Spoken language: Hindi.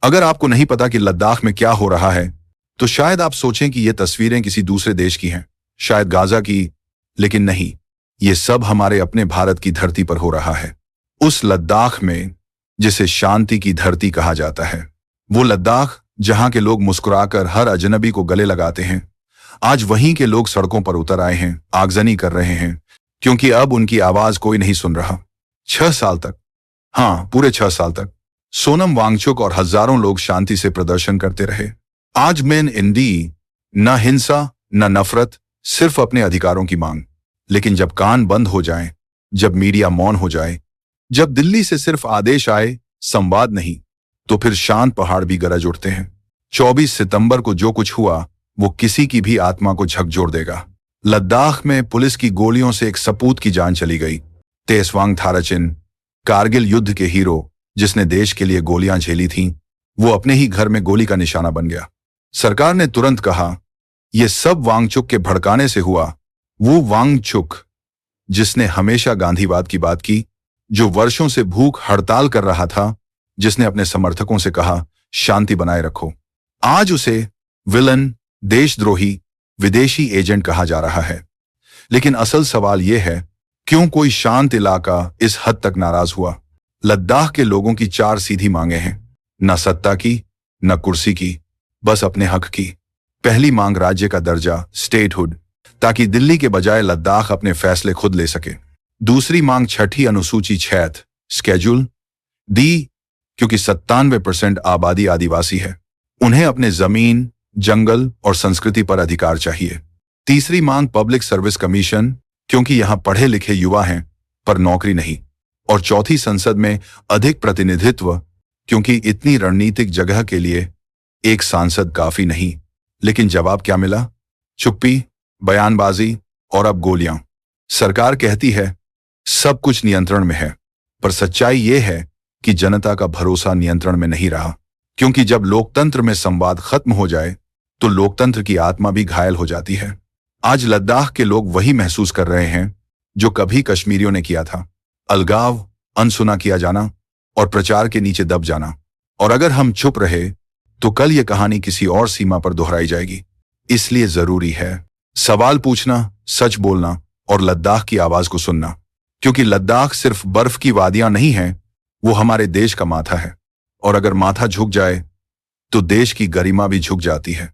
अगर आपको नहीं पता कि लद्दाख में क्या हो रहा है, तो शायद आप सोचें कि ये तस्वीरें किसी दूसरे देश की हैं, शायद गाजा की, लेकिन नहीं, ये सब हमारे अपने भारत की धरती पर हो रहा है। उस लद्दाख में जिसे शांति की धरती कहा जाता है, वो लद्दाख जहां के लोग मुस्कुराकर हर अजनबी को गले लगाते हैं, आज वहीं के लोग सड़कों पर उतर आए हैं, आगजनी कर रहे हैं, क्योंकि अब उनकी आवाज कोई नहीं सुन रहा। 6 साल तक, हाँ पूरे 6 साल तक सोनम वांगचुक और हजारों लोग शांति से प्रदर्शन करते रहे। आज मेन इंडी, न हिंसा न नफरत, सिर्फ अपने अधिकारों की मांग। लेकिन जब कान बंद हो जाएं, जब मीडिया मौन हो जाए, जब दिल्ली से सिर्फ आदेश आए, संवाद नहीं, तो फिर शांत पहाड़ भी गरज उठते हैं। 24 सितंबर को जो कुछ हुआ वो किसी की भी आत्मा को झकझोर देगा। लद्दाख में पुलिस की गोलियों से एक सपूत की जान चली गई। तेसवांग थाराचिन, कारगिल युद्ध के हीरो जिसने देश के लिए गोलियां झेली थीं, वो अपने ही घर में गोली का निशाना बन गया। सरकार ने तुरंत कहा, यह सब वांगचुक के भड़काने से हुआ। वो वांगचुक जिसने हमेशा गांधीवाद की बात की, जो वर्षों से भूख हड़ताल कर रहा था, जिसने अपने समर्थकों से कहा शांति बनाए रखो, आज उसे विलन, देशद्रोही, विदेशी एजेंट कहा जा रहा है। लेकिन असल सवाल यह है, क्यों कोई शांत इलाका इस हद तक नाराज हुआ? लद्दाख के लोगों की 4 सीधी मांगे हैं, न सत्ता की, न कुर्सी की, बस अपने हक की। पहली मांग राज्य का दर्जा, स्टेटहुड, ताकि दिल्ली के बजाय लद्दाख अपने फैसले खुद ले सके। दूसरी मांग 6ठी अनुसूची 6 स्केड्यूल डी, क्योंकि 97% आबादी आदिवासी है, उन्हें अपने जमीन, जंगल और संस्कृति पर अधिकार चाहिए। तीसरी मांग पब्लिक सर्विस कमीशन, क्योंकि यहां पढ़े लिखे युवा हैं पर नौकरी नहीं। और चौथी संसद में अधिक प्रतिनिधित्व, क्योंकि इतनी रणनीतिक जगह के लिए एक सांसद काफी नहीं। लेकिन जवाब क्या मिला? चुप्पी, बयानबाजी और अब गोलियां। सरकार कहती है सब कुछ नियंत्रण में है, पर सच्चाई यह है कि जनता का भरोसा नियंत्रण में नहीं रहा। क्योंकि जब लोकतंत्र में संवाद खत्म हो जाए तो लोकतंत्र की आत्मा भी घायल हो जाती है। आज लद्दाख के लोग वही महसूस कर रहे हैं जो कभी कश्मीरियों ने किया था, अलगाव, अनसुना किया जाना और प्रचार के नीचे दब जाना। और अगर हम चुप रहे तो कल ये कहानी किसी और सीमा पर दोहराई जाएगी। इसलिए जरूरी है सवाल पूछना, सच बोलना और लद्दाख की आवाज को सुनना। क्योंकि लद्दाख सिर्फ बर्फ की वादियां नहीं है, वो हमारे देश का माथा है। और अगर माथा झुक जाए तो देश की गरिमा भी झुक जाती है।